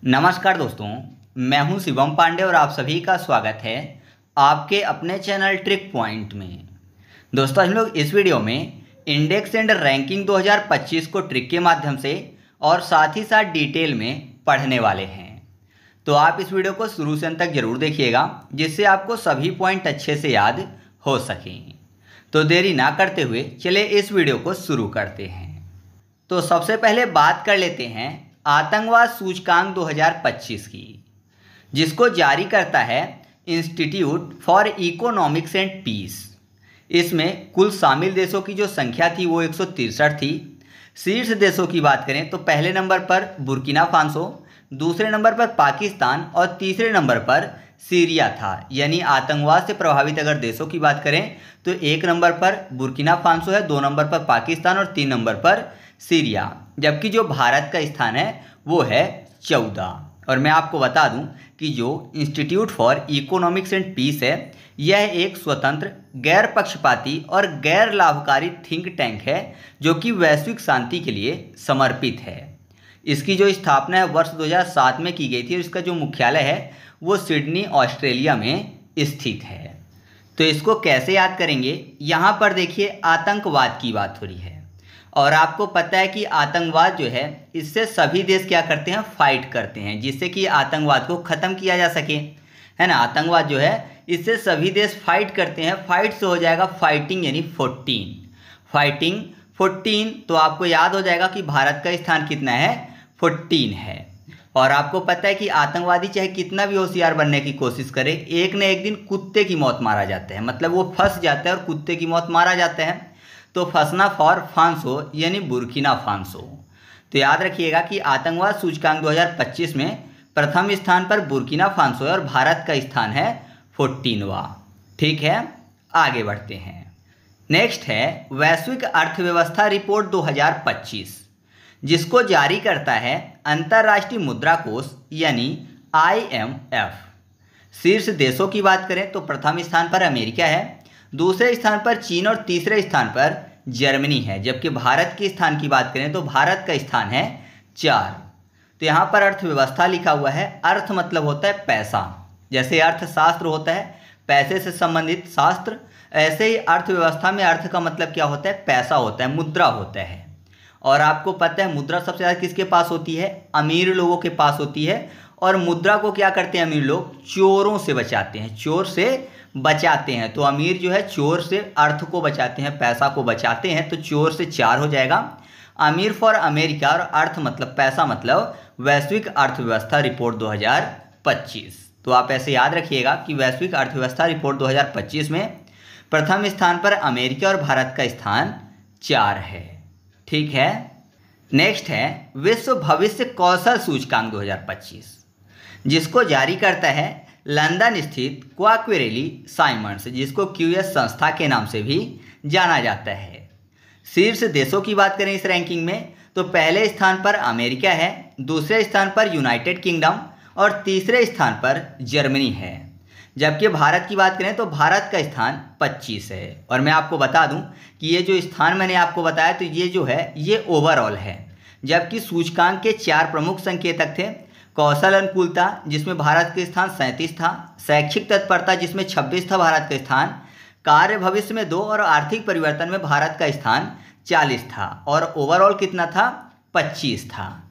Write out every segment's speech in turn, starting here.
नमस्कार दोस्तों, मैं हूं शिवम पांडे और आप सभी का स्वागत है आपके अपने चैनल ट्रिक पॉइंट में। दोस्तों, हम लोग इस वीडियो में इंडेक्स एंड रैंकिंग 2025 को ट्रिक के माध्यम से और साथ ही साथ डिटेल में पढ़ने वाले हैं। तो आप इस वीडियो को शुरू से अंत तक जरूर देखिएगा, जिससे आपको सभी पॉइंट अच्छे से याद हो सकें। तो देरी ना करते हुए चलिए इस वीडियो को शुरू करते हैं। तो सबसे पहले बात कर लेते हैं आतंकवाद सूचकांक 2025 की, जिसको जारी करता है Institute for Economics and Peace. इसमें कुल शामिल देशों की जो संख्या थी वो 163 थी। शीर्ष देशों की बात करें तो पहले नंबर पर बुर्किना फासो, दूसरे नंबर पर पाकिस्तान और तीसरे नंबर पर सीरिया था। यानी आतंकवाद से प्रभावित अगर देशों की बात करें तो एक नंबर पर बुर्किना फासो है, दो नंबर पर पाकिस्तान और तीन नंबर पर सीरिया। जबकि जो भारत का स्थान है वो है 14। और मैं आपको बता दूं कि जो Institute for Economics and Peace है, यह एक स्वतंत्र, गैर पक्षपाती और गैर लाभकारी थिंक टैंक है जो कि वैश्विक शांति के लिए समर्पित है। इसकी जो स्थापना है वर्ष 2007 में की गई थी और इसका जो मुख्यालय है वो सिडनी, ऑस्ट्रेलिया में स्थित है। तो इसको कैसे याद करेंगे, यहाँ पर देखिए आतंकवाद की बात हो रही है और आपको पता है कि आतंकवाद जो है इससे सभी देश क्या करते हैं, फाइट करते हैं, जिससे कि आतंकवाद को ख़त्म किया जा सके, है ना। आतंकवाद जो है इससे सभी देश फाइट करते हैं। फाइट से हो जाएगा फाइटिंग, यानी 14। तो आपको याद हो जाएगा कि भारत का स्थान कितना है, 14 है। और आपको पता है कि आतंकवादी चाहे कितना भी होशियार बनने की कोशिश करे, एक न एक दिन कुत्ते की मौत मारा जाता है। मतलब वो फंस जाता है और कुत्ते की मौत मारा जाता है। तो फंसना फॉर फांसो यानी बुर्किना फासो। तो याद रखिएगा कि आतंकवाद सूचकांक 2025 में प्रथम स्थान पर बुर्किना फासो है और भारत का स्थान है 14वां। ठीक है, आगे बढ़ते हैं। नेक्स्ट है वैश्विक अर्थव्यवस्था रिपोर्ट 2025, जिसको जारी करता है अंतर्राष्ट्रीय मुद्रा कोष यानी IMF। शीर्ष देशों की बात करें तो प्रथम स्थान पर अमेरिका है, दूसरे स्थान पर चीन और तीसरे स्थान पर जर्मनी है। जबकि भारत के स्थान की बात करें तो भारत का स्थान है 4। तो यहाँ पर अर्थव्यवस्था लिखा हुआ है। अर्थ मतलब होता है पैसा, जैसे अर्थशास्त्र होता है पैसे से संबंधित शास्त्र, ऐसे ही अर्थव्यवस्था में अर्थ का मतलब क्या होता है, पैसा होता है, मुद्रा होता है। और आपको पता है मुद्रा सबसे ज़्यादा किसके पास होती है, अमीर लोगों के पास होती है। और मुद्रा को क्या करते हैं अमीर लोग, चोरों से बचाते हैं, चोर से बचाते हैं। तो अमीर जो है चोर से अर्थ को बचाते हैं, पैसा को बचाते हैं। तो चोर से 4 हो जाएगा। अमीर फॉर अमेरिका और अर्थ मतलब पैसा मतलब वैश्विक अर्थव्यवस्था रिपोर्ट 2025। तो आप ऐसे याद रखिएगा कि वैश्विक अर्थव्यवस्था रिपोर्ट 2025 में प्रथम स्थान पर अमेरिका और भारत का स्थान 4 है। ठीक है, नेक्स्ट है विश्व भविष्य कौशल सूचकांक 2025, जिसको जारी करता है लंदन स्थित क्वाक्वेरेली साइमंड्स, जिसको QS संस्था के नाम से भी जाना जाता है। शीर्ष देशों की बात करें इस रैंकिंग में तो पहले स्थान पर अमेरिका है, दूसरे स्थान पर यूनाइटेड किंगडम और तीसरे स्थान पर जर्मनी है। जबकि भारत की बात करें तो भारत का स्थान 25 है। और मैं आपको बता दूं कि ये जो स्थान मैंने आपको बताया तो ये जो है ये ओवरऑल है। जबकि सूचकांक के 4 प्रमुख संकेतक थे। कौशल अनुकूलता जिसमें भारत का स्थान 37 था, शैक्षिक तत्परता जिसमें 26 था भारत का स्थान, कार्य भविष्य में 2 और आर्थिक परिवर्तन में भारत का स्थान 40 था और ओवरऑल कितना था, 25 था।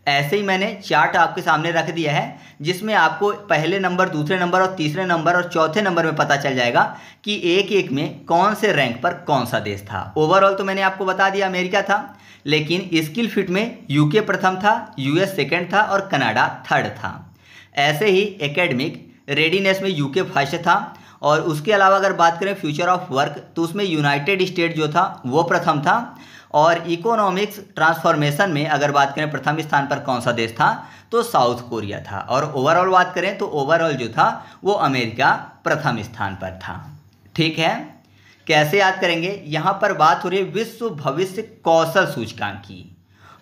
ऐसे ही मैंने चार्ट आपके सामने रख दिया है जिसमें आपको पहले नंबर, दूसरे नंबर और तीसरे नंबर और चौथे नंबर में पता चल जाएगा कि एक एक में कौन से रैंक पर कौन सा देश था। ओवरऑल तो मैंने आपको बता दिया अमेरिका था, लेकिन स्किल फिट में UK प्रथम था, US सेकंड था और कनाडा थर्ड था। ऐसे ही एकेडमिक रेडीनेस में UK फर्स्ट था। और उसके अलावा अगर बात करें फ्यूचर ऑफ वर्क तो उसमें यूनाइटेड स्टेट जो था वो प्रथम था। और इकोनॉमिक्स ट्रांसफॉर्मेशन में अगर बात करें प्रथम स्थान पर कौन सा देश था तो साउथ कोरिया था। और ओवरऑल बात करें तो ओवरऑल जो था वो अमेरिका प्रथम स्थान पर था। ठीक है, कैसे याद करेंगे, यहाँ पर बात हो रही है विश्व भविष्य कौशल सूचकांक की।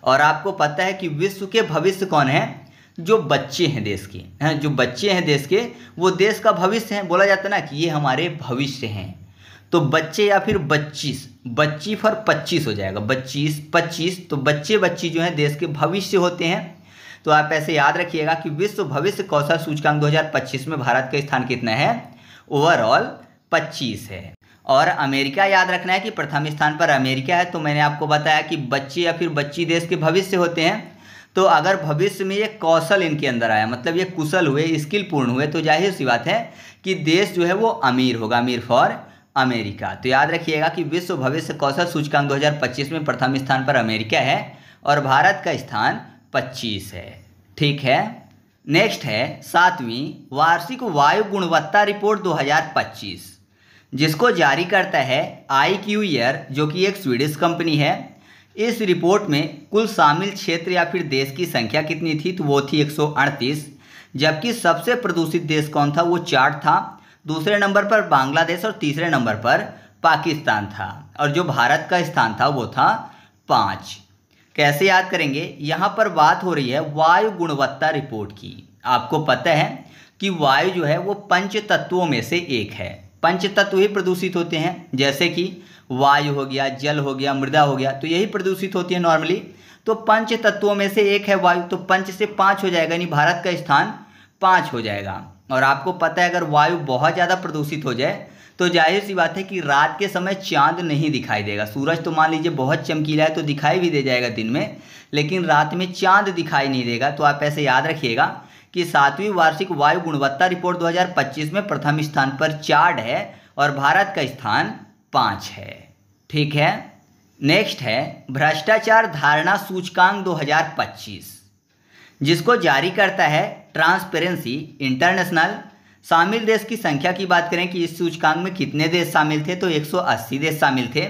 और आपको पता है कि विश्व के भविष्य कौन है, जो बच्चे हैं देश के, हैं जो बच्चे हैं देश के वो देश का भविष्य हैं। बोला जाता है ना कि ये हमारे भविष्य हैं। तो बच्चे या फिर 25, बच्ची फॉर 25 हो जाएगा, 25 तो बच्चे बच्ची जो हैं देश के भविष्य होते हैं। तो आप ऐसे याद रखिएगा कि विश्व भविष्य कौशल सूचकांक 2025 में भारत का स्थान कितना है, ओवरऑल 25 है। और अमेरिका याद रखना है कि प्रथम स्थान पर अमेरिका है। तो मैंने आपको बताया कि बच्चे या फिर बच्ची देश के भविष्य होते हैं, तो अगर भविष्य में ये कौशल इनके अंदर आया, मतलब ये कुशल हुए, स्किल पूर्ण हुए, तो जाहिर सी बात है कि देश जो है वो अमीर होगा, अमीर फॉर अमेरिका। तो याद रखिएगा कि विश्व भविष्य कौशल सूचकांक 2025 में प्रथम स्थान पर अमेरिका है और भारत का स्थान 25 है। ठीक है, नेक्स्ट है 7वीं वार्षिक वायु गुणवत्ता रिपोर्ट 2025, जिसको जारी करता है IQER, जो कि एक स्वीडिश कंपनी है। इस रिपोर्ट में कुल शामिल क्षेत्र या फिर देश की संख्या कितनी थी, तो वो थी 138, जबकि सबसे प्रदूषित देश कौन था, वो चार्ट था। दूसरे नंबर पर बांग्लादेश और तीसरे नंबर पर पाकिस्तान था, और जो भारत का स्थान था वो था 5। कैसे याद करेंगे, यहाँ पर बात हो रही है वायु गुणवत्ता रिपोर्ट की। आपको पता है कि वायु जो है वो पंच तत्वों में से एक है। पंच तत्व ही प्रदूषित होते हैं, जैसे कि वायु हो गया, जल हो गया, मृदा हो गया, तो यही प्रदूषित होती है नॉर्मली। तो पंच तत्वों में से एक है वायु, तो 5 से 5 हो जाएगा, यानी भारत का स्थान 5 हो जाएगा। और आपको पता है अगर वायु बहुत ज़्यादा प्रदूषित हो जाए तो जाहिर सी बात है कि रात के समय चांद नहीं दिखाई देगा। सूरज तो मान लीजिए बहुत चमकीला है तो दिखाई भी दे जाएगा दिन में, लेकिन रात में चांद दिखाई नहीं देगा। तो आप ऐसे याद रखिएगा कि 7वीं वार्षिक वायु गुणवत्ता रिपोर्ट 2025 में प्रथम स्थान पर चार्ट है और भारत का स्थान 5 है। ठीक है, नेक्स्ट है भ्रष्टाचार धारणा सूचकांक 2025, जिसको जारी करता है ट्रांसपेरेंसी इंटरनेशनल। शामिल देश की संख्या की बात करें कि इस सूचकांक में कितने देश शामिल थे, तो 180 देश शामिल थे।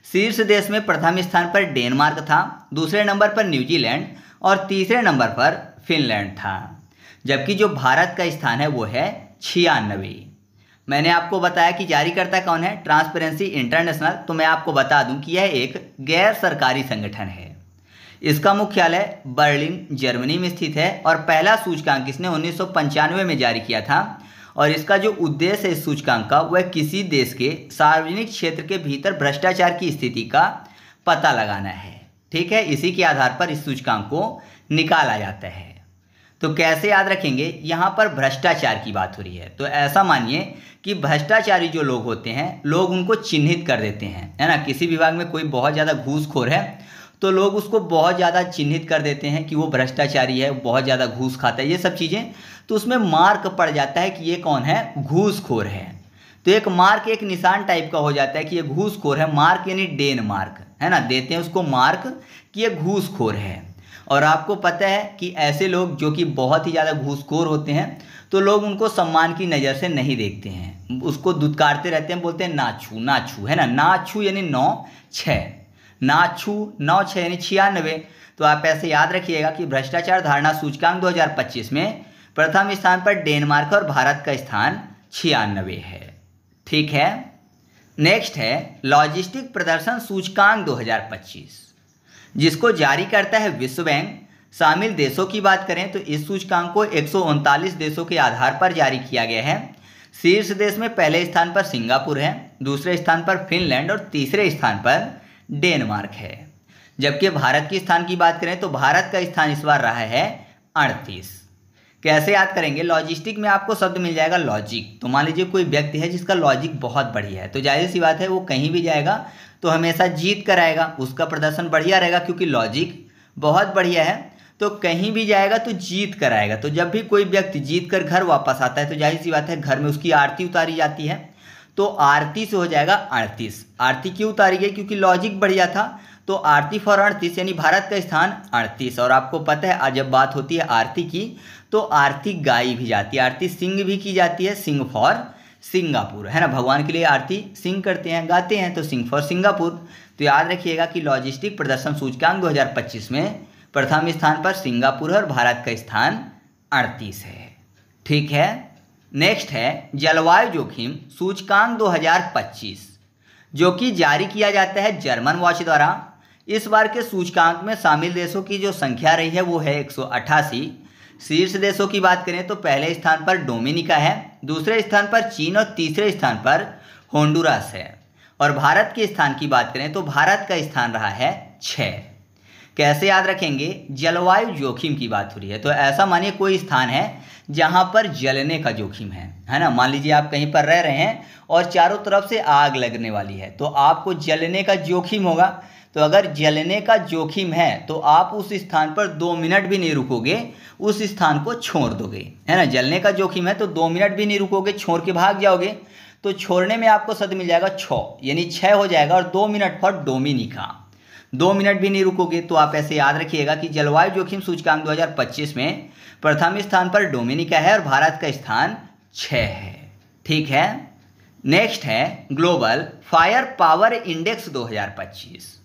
शीर्ष देश में प्रथम स्थान पर डेनमार्क था, दूसरे नंबर पर न्यूजीलैंड और तीसरे नंबर पर फिनलैंड था, जबकि जो भारत का स्थान है वो है 96। मैंने आपको बताया कि जारीकर्ता कौन है, ट्रांसपेरेंसी इंटरनेशनल। तो मैं आपको बता दूं कि यह एक गैर सरकारी संगठन है। इसका मुख्यालय बर्लिन जर्मनी में स्थित है और पहला सूचकांक इसने 1995 में जारी किया था। और इसका जो उद्देश्य है इस सूचकांक का, वह किसी देश के सार्वजनिक क्षेत्र के भीतर भ्रष्टाचार की स्थिति का पता लगाना है। ठीक है, इसी के आधार पर इस सूचकांक को निकाला जाता है। तो कैसे याद रखेंगे, यहाँ पर भ्रष्टाचार की बात हो रही है, तो ऐसा मानिए कि भ्रष्टाचारी जो लोग होते हैं, लोग उनको चिन्हित कर देते हैं, है ना। किसी विभाग में कोई बहुत ज़्यादा घूसखोर है तो लोग उसको बहुत ज़्यादा चिन्हित कर देते हैं कि वो भ्रष्टाचारी है, बहुत ज़्यादा घूस खाता है, ये सब चीज़ें। तो उसमें मार्क पड़ जाता है कि ये कौन है, घूसखोर है। तो एक मार्क, एक निशान टाइप का हो जाता है कि ये घूसखोर है। मार्क यानी डेन मार्क, है ना, देते हैं उसको मार्क कि ये घूसखोर है। और आपको पता है कि ऐसे लोग जो कि बहुत ही ज़्यादा घूसखोर होते हैं, तो लोग उनको सम्मान की नज़र से नहीं देखते हैं, उसको दुत्कारते रहते हैं, बोलते हैं नाछू नाछू, है ना। नाछू यानी 9-6, नाछू 9-6 यानी 96। तो आप ऐसे याद रखिएगा कि भ्रष्टाचार धारणा सूचकांक 2025 में प्रथम स्थान पर डेनमार्क और भारत का स्थान 96 है। ठीक है, नेक्स्ट है लॉजिस्टिक प्रदर्शन सूचकांक 2025, जिसको जारी करता है विश्व बैंक। शामिल देशों की बात करें तो इस सूचकांक को 139 देशों के आधार पर जारी किया गया है। शीर्ष देश में पहले स्थान पर सिंगापुर है, दूसरे स्थान पर फिनलैंड और तीसरे स्थान पर डेनमार्क है। जबकि भारत के स्थान की बात करें तो भारत का स्थान इस बार रहा है 38। कैसे याद करेंगे, लॉजिस्टिक में आपको शब्द मिल जाएगा लॉजिक। तो मान लीजिए कोई व्यक्ति है जिसका लॉजिक बहुत बढ़िया है, तो जाहिर सी बात है वो कहीं भी जाएगा तो हमेशा जीत कर आएगा, उसका प्रदर्शन बढ़िया रहेगा, क्योंकि लॉजिक बहुत बढ़िया है तो कहीं भी जाएगा तो जीत कर आएगा। तो जब भी कोई व्यक्ति जीत कर घर वापस आता है तो जाहिर सी बात है घर में उसकी आरती उतारी जाती है। तो आरती से हो जाएगा 38। आरती क्यों उतारी गई, क्योंकि लॉजिक बढ़िया था, तो आरती फॉर 38 यानी भारत का स्थान 38। और आपको पता है आज जब बात होती है आरती की तो आरती गाई भी जाती है, आरती सिंग भी की जाती है, सिंग फॉर सिंगापुर, है ना। भगवान के लिए आरती सिंग करते हैं, गाते हैं, तो सिंग फॉर सिंगापुर। तो याद रखिएगा कि लॉजिस्टिक प्रदर्शन सूचकांक 2025 में प्रथम स्थान पर सिंगापुर और भारत का स्थान 38 है। ठीक है, नेक्स्ट है जलवायु जोखिम सूचकांक 2025, जो कि जारी किया जाता है जर्मन वॉच द्वारा। इस बार के सूचकांक में शामिल देशों की जो संख्या रही है वो है 188। शीर्ष देशों की बात करें तो पहले स्थान पर डोमिनिका है, दूसरे स्थान पर चीन और तीसरे स्थान पर होंडुरास है। और भारत के स्थान की बात करें तो भारत का स्थान रहा है 6। कैसे याद रखेंगे, जलवायु जोखिम की बात हो रही है तो ऐसा मानिए कोई स्थान है जहाँ पर जलने का जोखिम है ना। मान लीजिए आप कहीं पर रह रहे हैं और चारों तरफ से आग लगने वाली है तो आपको जलने का जोखिम होगा। तो अगर जलने का जोखिम है तो आप उस स्थान पर 2 मिनट भी नहीं रुकोगे, उस स्थान को छोड़ दोगे, है ना। जलने का जोखिम है तो 2 मिनट भी नहीं रुकोगे, छोड़ के भाग जाओगे। तो छोड़ने में आपको शब्द मिल जाएगा 6, यानी 6 हो जाएगा। और 2 मिनट फॉर डोमिनिका, 2 मिनट भी नहीं रुकोगे। तो आप ऐसे याद रखिएगा कि जलवायु जोखिम सूचकांक 2025 में प्रथम स्थान पर डोमिनिका है और भारत का स्थान 6 है। ठीक है। नेक्स्ट है ग्लोबल फायर पावर इंडेक्स 2025,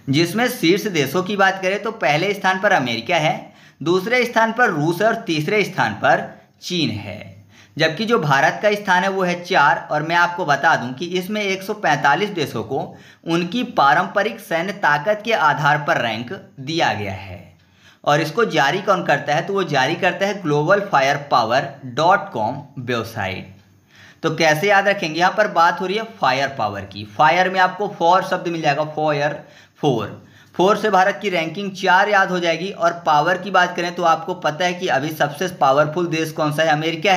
जिसमें शीर्ष देशों की बात करें तो पहले स्थान पर अमेरिका है, दूसरे स्थान पर रूस है और तीसरे स्थान पर चीन है। जबकि जो भारत का स्थान है वो है 4। और मैं आपको बता दूं कि इसमें 145 देशों को उनकी पारंपरिक सैन्य ताकत के आधार पर रैंक दिया गया है। और इसको जारी कौन करता है, तो वो जारी करता है globalfirepower.com वेबसाइट। तो कैसे याद रखेंगे, यहाँ पर बात हो रही है फायर पावर की। फायर में आपको फॉर शब्द मिल जाएगा, फायर 4 से भारत की रैंकिंग 4 याद हो जाएगी। और पावर की बात करें तो आपको पता है कि अभी सबसे पावरफुल देश कौन सा है, अमेरिका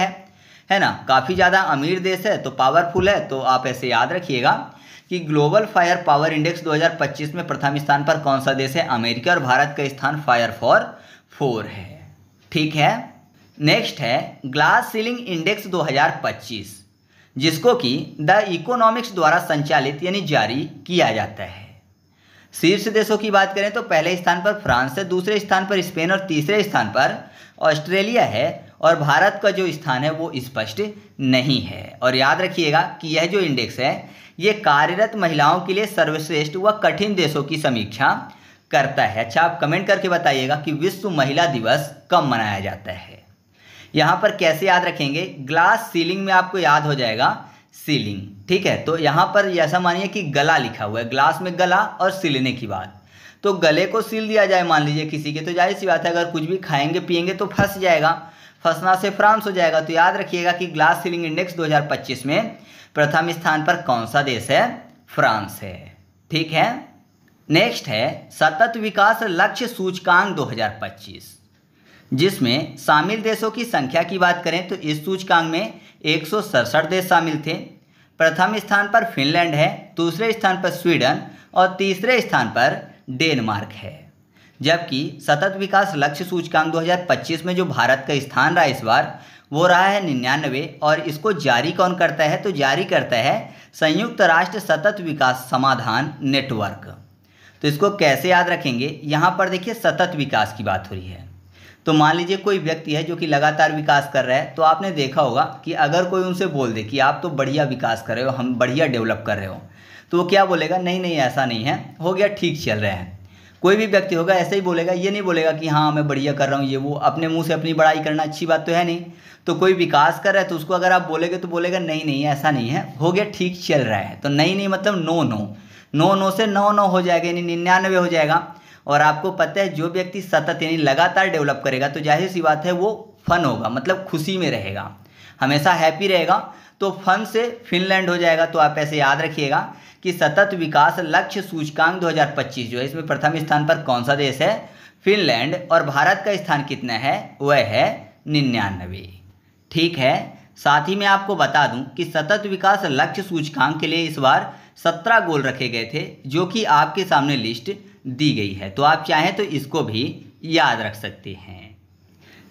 है ना। काफ़ी ज़्यादा अमीर देश है तो पावरफुल है। तो आप ऐसे याद रखिएगा कि ग्लोबल फायर पावर इंडेक्स 2025 में प्रथम स्थान पर कौन सा देश है, अमेरिका, और भारत का स्थान फायर फॉर 4 है। ठीक है। नेक्स्ट है ग्लास सीलिंग इंडेक्स 2025, जिसको कि द इकोनॉमिक्स द्वारा संचालित यानी जारी किया जाता है। शीर्ष देशों की बात करें तो पहले स्थान पर फ्रांस है, दूसरे स्थान पर स्पेन और तीसरे स्थान पर ऑस्ट्रेलिया है। और भारत का जो स्थान है वो स्पष्ट नहीं है। और याद रखिएगा कि यह जो इंडेक्स है ये कार्यरत महिलाओं के लिए सर्वश्रेष्ठ व कठिन देशों की समीक्षा करता है। अच्छा, आप कमेंट करके बताइएगा कि विश्व महिला दिवस कब मनाया जाता है। यहाँ पर कैसे याद रखेंगे, ग्लास सीलिंग में आपको याद हो जाएगा सीलिंग। ठीक है। तो यहाँ पर ऐसा मानिए कि गला लिखा हुआ है, ग्लास में गला और सीलने की बात। तो गले को सील दिया जाए मान लीजिए किसी के, तो जाहिर सी बात है अगर कुछ भी खाएंगे पिएंगे तो फंस जाएगा, फंसना से फ्रांस हो जाएगा। तो याद रखिएगा कि ग्लास सीलिंग इंडेक्स 2025 में प्रथम स्थान पर कौन सा देश है, फ्रांस है। ठीक है। नेक्स्ट है सतत विकास लक्ष्य सूचकांक 2025, जिसमें शामिल देशों की संख्या की बात करें तो इस सूचकांक में 167 देश शामिल थे। प्रथम स्थान पर फिनलैंड है, दूसरे स्थान पर स्वीडन और तीसरे स्थान पर डेनमार्क है। जबकि सतत विकास लक्ष्य सूचकांक 2025 में जो भारत का स्थान रहा इस बार वो रहा है 99। और इसको जारी कौन करता है, तो जारी करता है संयुक्त राष्ट्र सतत विकास समाधान नेटवर्क। तो इसको कैसे याद रखेंगे, यहाँ पर देखिए सतत विकास की बात हो रही है। तो मान लीजिए कोई व्यक्ति है जो कि लगातार विकास कर रहा है, तो आपने देखा होगा कि अगर कोई उनसे बोल दे कि आप तो बढ़िया विकास कर रहे हो, हम बढ़िया डेवलप कर रहे हो, तो वो क्या बोलेगा, नहीं नहीं ऐसा नहीं है, हो गया, ठीक चल रहा है। कोई भी व्यक्ति होगा ऐसे ही बोलेगा, ये नहीं बोलेगा कि हाँ मैं बढ़िया कर रहा हूँ ये वो, अपने मुंह से अपनी बड़ाई करना अच्छी बात तो है नहीं। तो कोई विकास कर रहा है तो उसको अगर आप बोलेंगे तो बोलेगा नहीं नहीं ऐसा नहीं है, हो गया, ठीक चल रहा है। तो नहीं नहीं मतलब नो नो, नो नो से 9 हो जाएगा, यानी 99 हो जाएगा। और आपको पता है जो व्यक्ति सतत यानी लगातार डेवलप करेगा तो जाहिर सी बात है वो फन होगा, मतलब खुशी में रहेगा, हमेशा हैप्पी रहेगा। तो फन से फिनलैंड हो जाएगा। तो आप ऐसे याद रखिएगा कि सतत विकास लक्ष्य सूचकांक 2025 जो है इसमें प्रथम स्थान पर कौन सा देश है, फिनलैंड। और भारत का स्थान कितना है, वह है 99। ठीक है। साथ ही मैं आपको बता दूं कि सतत विकास लक्ष्य सूचकांक के लिए इस बार 17 गोल रखे गए थे, जो कि आपके सामने लिस्ट दी गई है। तो आप चाहें तो इसको भी याद रख सकते हैं।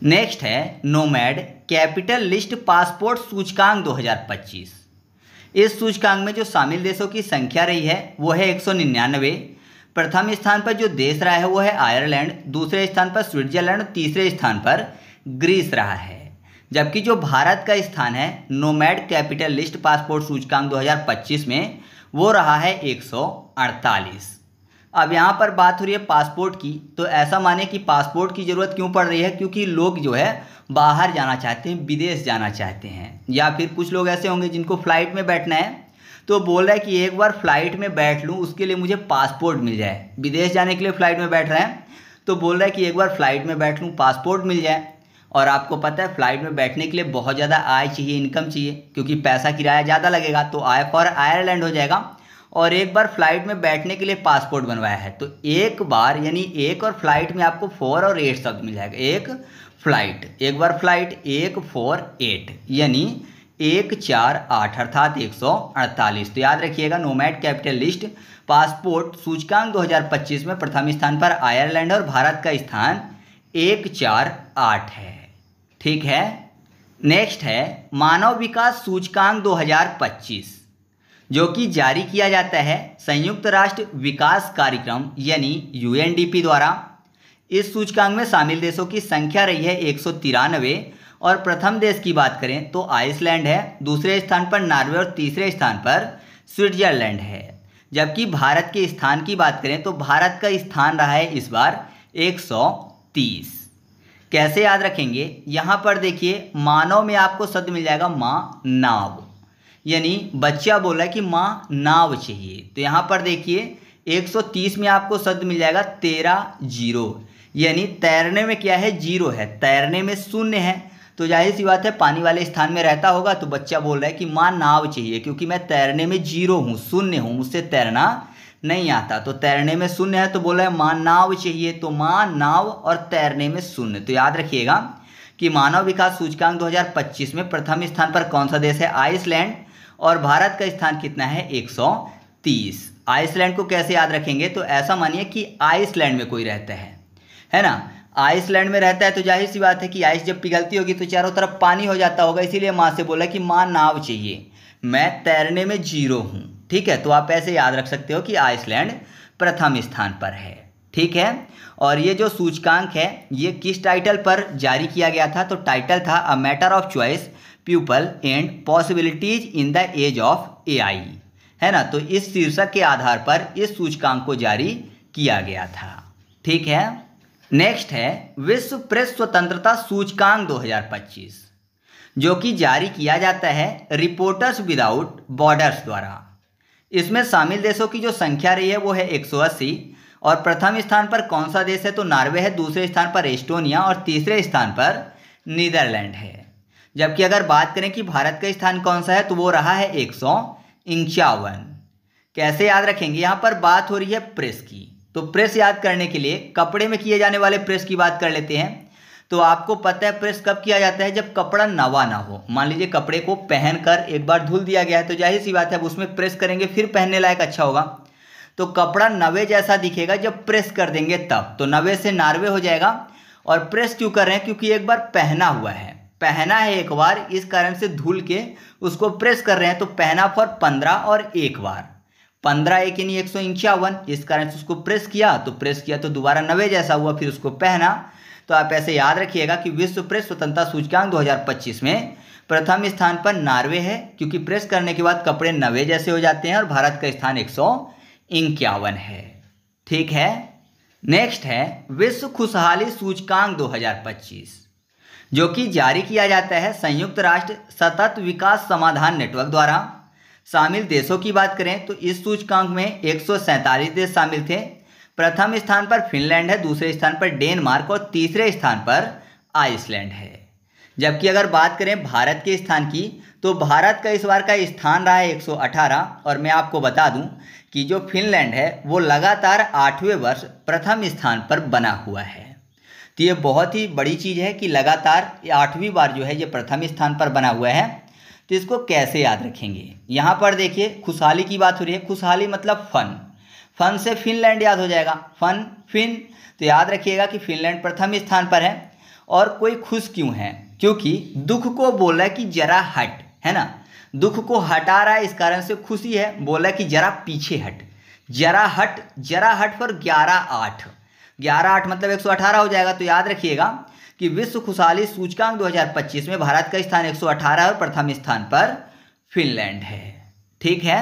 नेक्स्ट है नोमैड कैपिटल लिस्ट पासपोर्ट सूचकांक 2025। इस सूचकांक में जो शामिल देशों की संख्या रही है वो है 199। प्रथम स्थान पर जो देश रहा है वो है आयरलैंड, दूसरे स्थान पर स्विट्जरलैंड और तीसरे स्थान पर ग्रीस रहा है। जबकि जो भारत का स्थान है नोमैड कैपिटल लिस्ट पासपोर्ट सूचकांक 2025 में वो रहा है 148। अब यहाँ पर बात हो रही है पासपोर्ट की। तो ऐसा माने कि पासपोर्ट की ज़रूरत क्यों पड़ रही है, क्योंकि लोग जो है बाहर जाना चाहते हैं, विदेश जाना चाहते हैं। या फिर कुछ लोग ऐसे होंगे जिनको फ़्लाइट में बैठना है, तो बोल रहा है कि एक बार फ़्लाइट में बैठ लूँ उसके लिए मुझे पासपोर्ट मिल जाए। विदेश जाने के लिए फ़्लाइट में बैठ रहे हैं तो बोल रहा है कि एक बार फ़्लाइट में बैठ लूँ, पासपोर्ट मिल जाए। और आपको पता है फ़्लाइट में बैठने के लिए बहुत ज़्यादा आय चाहिए, इनकम चाहिए, क्योंकि पैसा किराया ज़्यादा लगेगा। तो आय फॉर आयरलैंड हो जाएगा। और एक बार फ्लाइट में बैठने के लिए पासपोर्ट बनवाया है, तो एक बार यानी एक और फ्लाइट में आपको 4 और 8 शब्द मिल जाएगा। एक फ्लाइट, एक बार फ्लाइट, 1 4 8 यानी 1 4 8 अर्थात 148। तो याद रखिएगा नोमैड कैपिटल लिस्ट पासपोर्ट सूचकांक 2025 में प्रथम स्थान पर आयरलैंड और भारत का स्थान 1 4 8 है। ठीक है। नेक्स्ट है मानव विकास सूचकांक 2025, जो कि जारी किया जाता है संयुक्त राष्ट्र विकास कार्यक्रम यानी यूएनडीपी द्वारा। इस सूचकांक में शामिल देशों की संख्या रही है 193 और प्रथम देश की बात करें तो आइसलैंड है, दूसरे स्थान पर नॉर्वे और तीसरे स्थान पर स्विट्जरलैंड है। जबकि भारत के स्थान की बात करें तो भारत का स्थान रहा है इस बार 130। कैसे याद रखेंगे, यहाँ पर देखिए मानव में आपको शब्द मिल जाएगा माँ नाव, यानी बच्चा बोला कि माँ नाव चाहिए। तो यहाँ पर देखिए 130 में आपको शब्द मिल जाएगा 13 0, यानी तैरने में क्या है 0 है, तैरने में 0 है। तो जाहिर सी बात है पानी वाले स्थान में रहता होगा, तो बच्चा बोल रहा है कि माँ नाव चाहिए क्योंकि मैं तैरने में 0 हूँ, 0 हूँ, मुझसे तैरना नहीं आता। तो तैरने में 0 है तो बोल रहा है माँ नाव चाहिए, तो माँ नाव और तैरने में 0। तो याद रखिएगा कि मानव विकास सूचकांक 2025 में प्रथम स्थान पर कौन सा देश है, आइसलैंड, और भारत का स्थान कितना है 130। आइसलैंड को कैसे याद रखेंगे, तो ऐसा मानिए कि आइसलैंड में कोई रहता है ना, आइसलैंड में रहता है तो जाहिर सी बात है कि आइस जब पिघलती होगी तो चारों तरफ पानी हो जाता होगा, इसीलिए माँ से बोला कि माँ नाव चाहिए, मैं तैरने में 0 हूँ। ठीक है, तो आप ऐसे याद रख सकते हो कि आइसलैंड प्रथम स्थान पर है। ठीक है, और ये जो सूचकांक है ये किस टाइटल पर जारी किया गया था, तो टाइटल था a matter of choice people and possibilities in the age of AI, है ना। तो इस शीर्षक के आधार पर इस सूचकांक को जारी किया गया था। ठीक है। नेक्स्ट है विश्व प्रेस स्वतंत्रता सूचकांक 2025, जो कि जारी किया जाता है रिपोर्टर्स विदाउट बॉर्डर्स द्वारा। इसमें शामिल देशों की जो संख्या रही है वो है 180 और प्रथम स्थान पर कौन सा देश है, तो नॉर्वे है, दूसरे स्थान पर एस्टोनिया और तीसरे स्थान पर नीदरलैंड है। जबकि अगर बात करें कि भारत का स्थान कौन सा है, तो वो रहा है 151। कैसे याद रखेंगे, यहाँ पर बात हो रही है प्रेस की, तो प्रेस याद करने के लिए कपड़े में किए जाने वाले प्रेस की बात कर लेते हैं। तो आपको पता है प्रेस कब किया जाता है, जब कपड़ा नवा ना हो। मान लीजिए कपड़े को पहनकर एक बार धुल दिया गया है तो जाहिर सी बात है अब उसमें प्रेस करेंगे फिर पहनने लायक अच्छा होगा, तो कपड़ा नवे जैसा दिखेगा जब प्रेस कर देंगे तब। तो नवे से नार्वे हो जाएगा। और प्रेस क्यों कर रहे हैं, क्योंकि एक बार पहना हुआ है, पहना है एक बार, इस कारण से धुल के उसको प्रेस कर रहे हैं। तो पहना फॉर 15 और एक बार, 15 एक यानी 151, इस कारण से उसको प्रेस किया, तो प्रेस किया तो दोबारा नवे जैसा हुआ, फिर उसको पहना। तो आप ऐसे याद रखिएगा कि विश्व प्रेस स्वतंत्रता सूचकांक 2025 में प्रथम स्थान पर नॉर्वे है, क्योंकि प्रेस करने के बाद कपड़े नवे जैसे हो जाते हैं, और भारत का स्थान 151 है। ठीक है। नेक्स्ट है विश्व खुशहाली सूचकांक 2025, जो कि जारी किया जाता है संयुक्त राष्ट्र सतत विकास समाधान नेटवर्क द्वारा। शामिल देशों की बात करें तो इस सूचकांक में 147 देश शामिल थे। प्रथम स्थान पर फिनलैंड है, दूसरे स्थान पर डेनमार्क और तीसरे स्थान पर आइसलैंड है। जबकि अगर बात करें भारत के स्थान की, तो भारत का इस बार का स्थान रहा है 118। और मैं आपको बता दूं कि जो फिनलैंड है वो लगातार 8वें वर्ष प्रथम स्थान पर बना हुआ है। तो ये बहुत ही बड़ी चीज़ है कि लगातार 8वीं बार जो है ये प्रथम स्थान पर बना हुआ है। तो इसको कैसे याद रखेंगे, यहाँ पर देखिए खुशहाली की बात हो रही है। खुशहाली मतलब फन, फन से फिनलैंड याद हो जाएगा, फन फिन। तो याद रखिएगा कि फिनलैंड प्रथम स्थान पर है। और कोई खुश क्यों है, क्योंकि दुख को बोला कि जरा हट, है ना, दुख को हटा रहा है, इस कारण से खुशी है। बोला कि जरा पीछे हट, जरा हट, जरा हट पर 11-8, 11-8 मतलब 118 हो जाएगा। तो याद रखिएगा कि विश्व खुशहाली सूचकांक 2025 में भारत का स्थान 118 और प्रथम स्थान पर फिनलैंड है। ठीक है।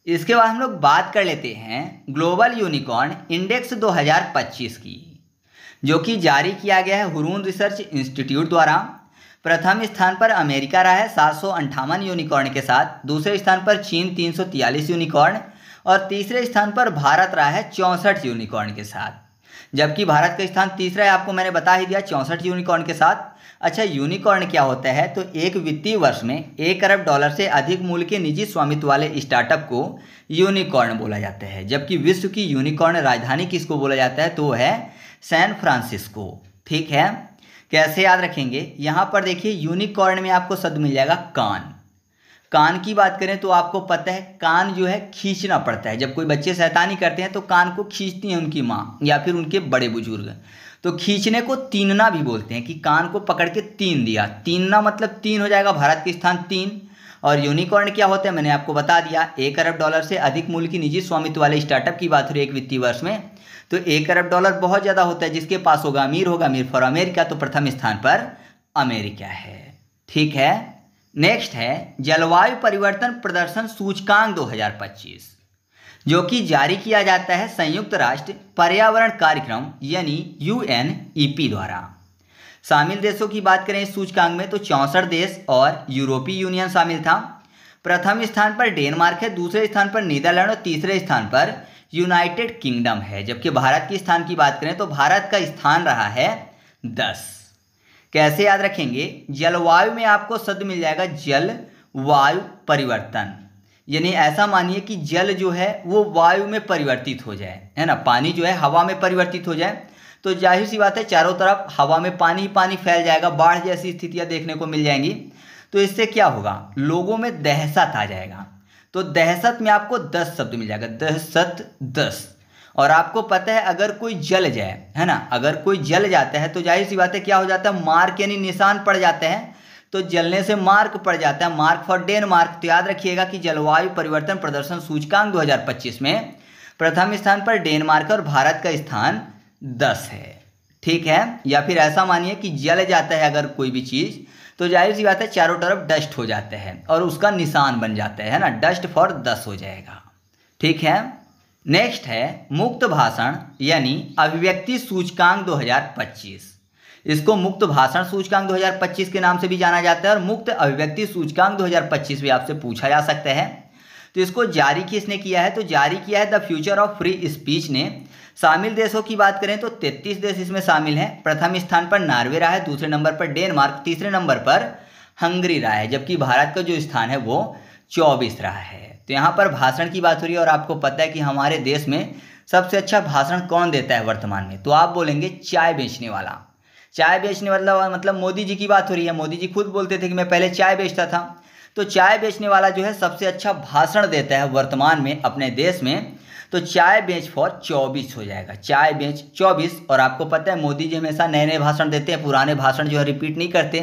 इसके बाद हम लोग बात कर लेते हैं ग्लोबल यूनिकॉर्न इंडेक्स 2025 की, जो कि जारी किया गया है हुरून रिसर्च इंस्टीट्यूट द्वारा। प्रथम स्थान पर अमेरिका रहा है 758 यूनिकॉर्न के साथ, दूसरे स्थान पर चीन 343 यूनिकॉर्न और तीसरे स्थान पर भारत रहा है 64 यूनिकॉर्न के साथ। जबकि भारत का स्थान तीसरा है, आपको मैंने बता ही दिया 64 यूनिकॉर्न के साथ। अच्छा, यूनिकॉर्न क्या होता है? तो एक वित्तीय वर्ष में $1 अरब से अधिक मूल्य के निजी स्वामित्व वाले स्टार्टअप को यूनिकॉर्न बोला जाता है। जबकि विश्व की यूनिकॉर्न राजधानी किसको बोला जाता है? तो वो है सैन फ्रांसिस्को। ठीक है, कैसे याद रखेंगे? यहाँ पर देखिए, यूनिकॉर्न में आपको शब्द मिल जाएगा कान। कान की बात करें तो आपको पता है कान जो है खींचना पड़ता है। जब कोई बच्चे शैतानी करते हैं तो कान को खींचती हैं उनकी माँ या फिर उनके बड़े बुजुर्ग। तो खींचने को तीनना भी बोलते हैं, कि कान को पकड़ के तीन दिया। तीनना मतलब 3 हो जाएगा, भारत के स्थान 3। और यूनिकॉर्न क्या होता है मैंने आपको बता दिया। $1 अरब से अधिक मूल्य की निजी स्वामित्व वाले स्टार्टअप की बात हो रही है एक वित्तीय वर्ष में। तो $1 अरब बहुत ज़्यादा होता है। जिसके पास होगा अमीर फॉर अमेरिका। तो प्रथम स्थान पर अमेरिका है। ठीक है, नेक्स्ट है जलवायु परिवर्तन प्रदर्शन सूचकांक 2025, जो कि जारी किया जाता है संयुक्त राष्ट्र पर्यावरण कार्यक्रम यानी UNEP द्वारा। शामिल देशों की बात करें इस सूचकांक में तो 64 देश और यूरोपीय यूनियन शामिल था। प्रथम स्थान पर डेनमार्क है, दूसरे स्थान पर नीदरलैंड और तीसरे स्थान पर यूनाइटेड किंगडम है। जबकि भारत के स्थान की बात करें तो भारत का स्थान रहा है 10। कैसे याद रखेंगे? जलवायु में आपको शब्द मिल जाएगा जल वायु परिवर्तन। यानी ऐसा मानिए कि जल जो है वो वायु में परिवर्तित हो जाए, है ना। पानी जो है हवा में परिवर्तित हो जाए तो जाहिर सी बात है चारों तरफ हवा में पानी ही पानी फैल जाएगा, बाढ़ जैसी स्थितियां देखने को मिल जाएंगी। तो इससे क्या होगा? लोगों में दहशत आ जाएगा। तो दहशत में आपको 10 शब्द मिल जाएगा, दहशत 10। और आपको पता है अगर कोई जल जाए, है ना, अगर कोई जल जाता है तो जाहिर सी बात है क्या हो जाता है? मार्क यानी निशान पड़ जाते हैं। तो जलने से मार्क पड़ जाता है, मार्क फॉर डेनमार्क। तो याद रखिएगा कि जलवायु परिवर्तन प्रदर्शन सूचकांक 2025 में प्रथम स्थान पर डेनमार्क और भारत का स्थान 10 है। ठीक है, या फिर ऐसा मानिए कि जल जाता है अगर कोई भी चीज़ तो जाहिर सी बात है चारों तरफ डस्ट हो जाता है और उसका निशान बन जाता है ना, डस्ट फॉर 10 हो जाएगा। ठीक है, नेक्स्ट है मुक्त भाषण यानी अभिव्यक्ति सूचकांक 2025। इसको मुक्त भाषण सूचकांक 2025 के नाम से भी जाना जाता है और मुक्त अभिव्यक्ति सूचकांक 2025 भी आपसे पूछा जा सकता है। तो इसको जारी किसने किया है? तो जारी किया है the future of free speech ने। शामिल देशों की बात करें तो 33 देश इसमें शामिल हैं। प्रथम स्थान पर नॉर्वे रहा है, दूसरे नंबर पर डेनमार्क, तीसरे नंबर पर हंगरी रहा है। जबकि भारत का जो स्थान है वो 24 रहा है। तो यहाँ पर भाषण की बात हो रही है और आपको पता है कि हमारे देश में सबसे अच्छा भाषण कौन देता है वर्तमान में? तो आप बोलेंगे चाय बेचने वाला। चाय बेचने वाला मतलब मोदी जी की बात हो रही है। मोदी जी खुद बोलते थे कि मैं पहले चाय बेचता था। तो चाय बेचने वाला जो है सबसे अच्छा भाषण देता है वर्तमान में अपने देश में। तो चाय बेच फॉर 24 हो जाएगा, चाय बेच 24। और आपको पता है मोदी जी हमेशा नए नए भाषण देते हैं, पुराने भाषण जो है रिपीट नहीं करते,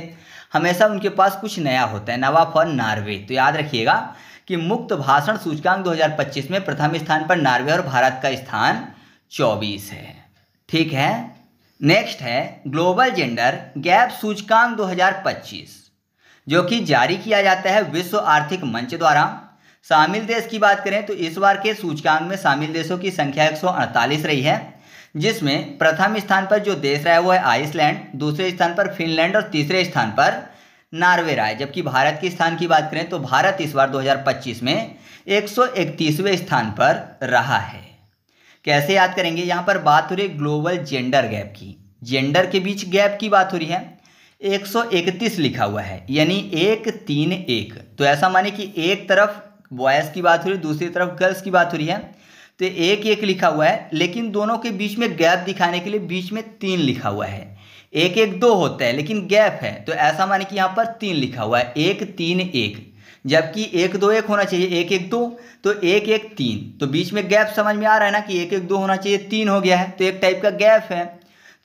हमेशा उनके पास कुछ नया होता है। नवा फॉर नॉर्वे। तो याद रखिएगा कि मुक्त भाषण सूचकांक 2025 में प्रथम स्थान पर नॉर्वे और भारत का स्थान 24 है। ठीक है, नेक्स्ट है ग्लोबल जेंडर गैप सूचकांक 2025, जो कि जारी किया जाता है विश्व आर्थिक मंच द्वारा। शामिल देश की बात करें तो इस बार के सूचकांक में शामिल देशों की संख्या 148 रही है, जिसमें प्रथम स्थान पर जो देश रहा है वो है आइसलैंड, दूसरे स्थान पर फिनलैंड और तीसरे स्थान पर नॉर्वे रहा है। जबकि भारत के स्थान की बात करें तो भारत इस बार 2025 में 131वें स्थान पर रहा है। कैसे याद करेंगे? यहाँ पर बात हो रही है ग्लोबल जेंडर गैप की, जेंडर के बीच गैप की बात हो रही है। 131 लिखा हुआ है यानी 131। तो ऐसा माने कि एक तरफ बॉयज़ की बात हो रही है, दूसरी तरफ गर्ल्स की बात हो रही है। तो 1-1 लिखा हुआ है, लेकिन दोनों के बीच में गैप दिखाने के लिए बीच में 3 लिखा हुआ है। 1-1-2 होता है लेकिन गैप है, तो ऐसा माने कि यहाँ पर 3 लिखा हुआ है, 1-3-1। जबकि 1-2-1 होना चाहिए, 1-1-2, तो 1-1-3। तो बीच में गैप समझ में आ रहा है ना कि 1-1-2 होना चाहिए, 3 हो गया है, तो एक टाइप का गैप है।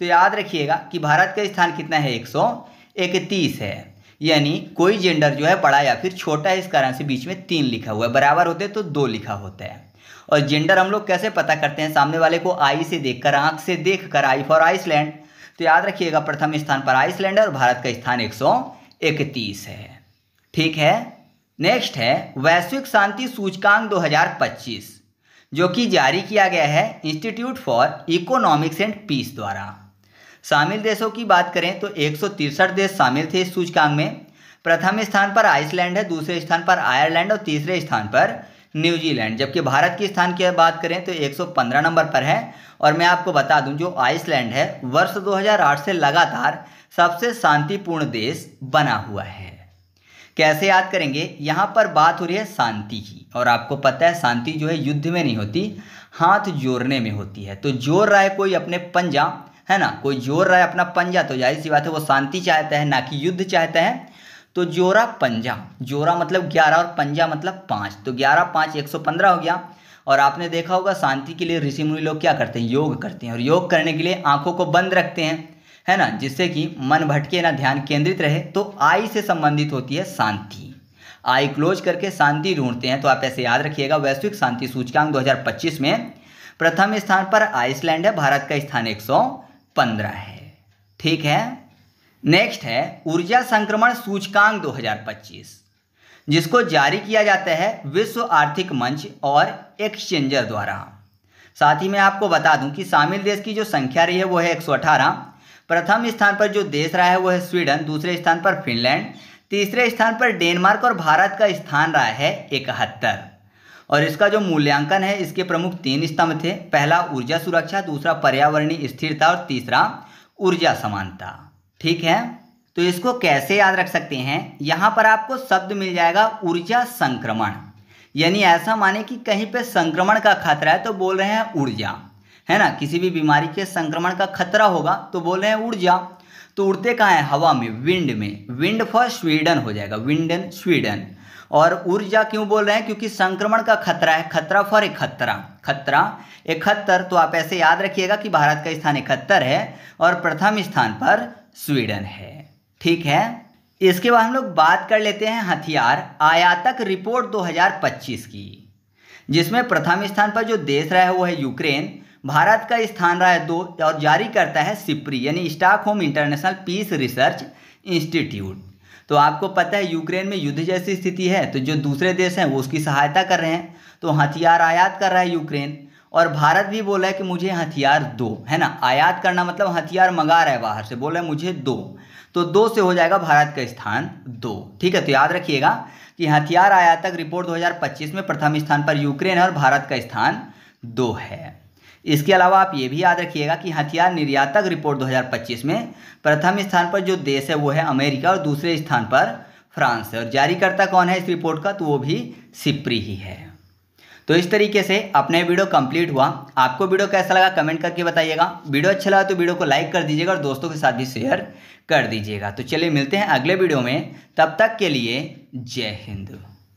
तो याद रखिएगा कि भारत का स्थान कितना है? 131 है। यानी कोई जेंडर जो है बड़ा या फिर छोटा है, इस कारण से बीच में 3 लिखा हुआ है। बराबर होते तो 2 लिखा होता है। और जेंडर हम लोग कैसे पता करते हैं? सामने वाले को आई से देखकर, आंख से देखकर, आई फॉर आइसलैंड। तो याद रखिएगा प्रथम स्थान पर आइसलैंड है और भारत का स्थान 131 है। ठीक है, नेक्स्ट है वैश्विक शांति सूचकांक 2025, जो कि जारी किया गया है Institute for Economics and Peace द्वारा। शामिल देशों की बात करें तो 163 देश शामिल थे इस सूचकांक में। प्रथम स्थान पर आइसलैंड है, दूसरे स्थान पर आयरलैंड और तीसरे स्थान पर न्यूजीलैंड। जबकि भारत के स्थान की बात करें तो 115 नंबर पर है। और मैं आपको बता दूं जो आइसलैंड है वर्ष 2008 से लगातार सबसे शांतिपूर्ण देश बना हुआ है। कैसे याद करेंगे, यहाँ पर बात हो रही है शांति की, और आपको पता है शांति जो है युद्ध में नहीं होती, हाथ जोड़ने में होती है। तो जोड़ रहा है कोई अपने पंजा, है ना, कोई जोड़ रहा है अपना पंजा, तो जाहिर सी बात है वो शांति चाहता है, ना कि युद्ध चाहता है। तो जोड़ा पंजा, जोड़ा मतलब 11 और पंजा मतलब 5, तो 11 5 115 हो गया। और आपने देखा होगा शांति के लिए ऋषि मुनि लोग क्या करते हैं, योग करते हैं, और योग करने के लिए आंखों को बंद रखते हैं, है ना, जिससे कि मन भटके ना, ध्यान केंद्रित रहे। तो आई से संबंधित होती है शांति, आई क्लोज करके शांति ढूंढते हैं। तो आप ऐसे याद रखिएगा, वैश्विक शांति सूचकांक 2025 में प्रथम स्थान पर आइसलैंड है, भारत का स्थान 115 है। ठीक है। नेक्स्ट है ऊर्जा संक्रमण सूचकांक 2025, जिसको जारी किया जाता है विश्व आर्थिक मंच और एक्सचेंजर द्वारा। साथ ही मैं आपको बता दूं कि शामिल देश की जो संख्या रही है वो है 118। प्रथम स्थान पर जो देश रहा है वो है स्वीडन, दूसरे स्थान पर फिनलैंड, तीसरे स्थान पर डेनमार्क, और भारत का स्थान रहा है 71। और इसका जो मूल्यांकन है, इसके प्रमुख 3 स्तंभ थे। पहला ऊर्जा सुरक्षा, दूसरा पर्यावरणीय स्थिरता, और तीसरा ऊर्जा समानता। ठीक है। तो इसको कैसे याद रख सकते हैं, यहाँ पर आपको शब्द मिल जाएगा ऊर्जा संक्रमण, यानी ऐसा माने कि कहीं पे संक्रमण का खतरा है तो बोल रहे हैं ऊर्जा, है ना, किसी भी बीमारी के संक्रमण का खतरा होगा तो बोल रहे हैं ऊर्जा। तो उड़ते कहाँ है, हवा में, विंड में, विंड फॉर स्वीडन हो जाएगा, विंड इन स्वीडन। और ऊर्जा क्यों बोल रहे हैं, क्योंकि संक्रमण का खतरा है, खतरा फॉर 71, खतरा 71। तो आप ऐसे याद रखिएगा कि भारत का स्थान 71 है और प्रथम स्थान पर स्वीडन है। ठीक है। इसके बाद हम लोग बात कर लेते हैं हथियार आयातक रिपोर्ट 2025 की, जिसमें प्रथम स्थान पर जो देश रहा है वो है यूक्रेन, भारत का स्थान रहा है 2, और जारी करता है सिप्री यानी Stockholm International Peace Research Institute. तो आपको पता है यूक्रेन में युद्ध जैसी स्थिति है, तो जो दूसरे देश हैं वो उसकी सहायता कर रहे हैं, तो हथियार आयात कर रहा है यूक्रेन। और भारत भी बोला है कि मुझे हथियार दो, है ना, आयात करना मतलब हथियार मंगा रहा है बाहर से, बोला है मुझे दो, तो 2 से हो जाएगा भारत का स्थान 2। ठीक है। तो याद रखिएगा कि हथियार आयातक रिपोर्ट 2025 में प्रथम स्थान पर यूक्रेन है और भारत का स्थान 2 है। इसके अलावा आप ये भी याद रखिएगा कि हथियार निर्यातक रिपोर्ट 2025 में प्रथम स्थान पर जो देश है वो है अमेरिका, और दूसरे स्थान पर फ्रांस है, और जारीकर्ता कौन है इस रिपोर्ट का, तो वो भी सिप्री ही है। तो इस तरीके से अपने वीडियो कंप्लीट हुआ। आपको वीडियो कैसा लगा कमेंट करके बताइएगा। वीडियो अच्छा लगा तो वीडियो को लाइक कर दीजिएगा और दोस्तों के साथ भी शेयर कर दीजिएगा। तो चलिए मिलते हैं अगले वीडियो में, तब तक के लिए जय हिंद।